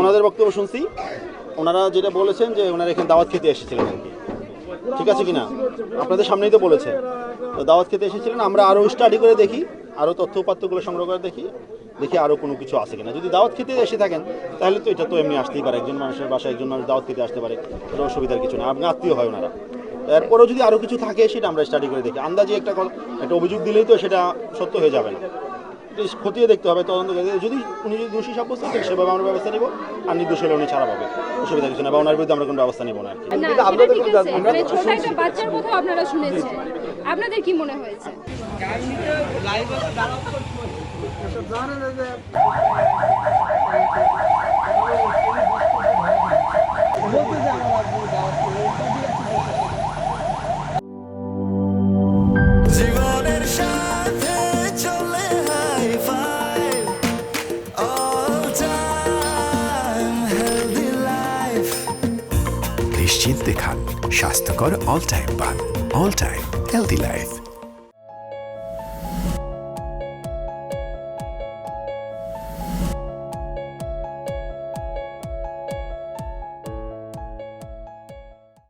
ওনাদের বক্তব্য শুনছি, ওনারা যেটা বলেছেন যে ওনারা এখানে দাওয়াত খেতে এসেছিলেন আর কি, ঠিক আছে কিনা আপনাদের সামনেই তো বলেছে, তো দাওয়াত খেতে এসেছিলেন। আমরা আরও স্টাডি করে দেখি, আরও তথ্য উপাত্তগুলো সংগ্রহ করে দেখি আরও কোনো কিছু আছে কিনা। যদি দাওয়াত খেতে এসে থাকেন তাহলে তো এটা তো এমনি আসতেই পারে, একজন মানুষের বাসায় একজন মানুষ দাওয়াত খেতে আসতে পারে, কোনো অসুবিধার কিছু না, আপনি আত্মীয় হয় ওনারা। এরপরেও যদি আরও কিছু থাকে সেটা আমরা স্টাডি করে দেখি। আন্দাজে একটা অভিযোগ দিলেই তো সেটা সত্য হয়ে যাবে না, খতিয়ে দেখতে হবে, তদন্ত করে যদি উনি যদি দোষী সাব্যস্ত হয় সেভাবে আমরা ব্যবস্থা নিব, আর নির্দোষ হলে উনি ছাড়া পাবে, অসুবিধা কিছু না, বা ওনার বিরুদ্ধে আমরা কোনো ব্যবস্থা নিব না আর কি। ছোট একটা বাচ্চার কথা আপনারা শুনেছেন, আপনাদের কি মনে হয়েছে? জীবনের সাথে চলে hi fi all time healthy life. নিশ্চিন্তে খান স্বাস্থ্যকর অল টাইম পান, অল টাইম হেলদি লাইফ।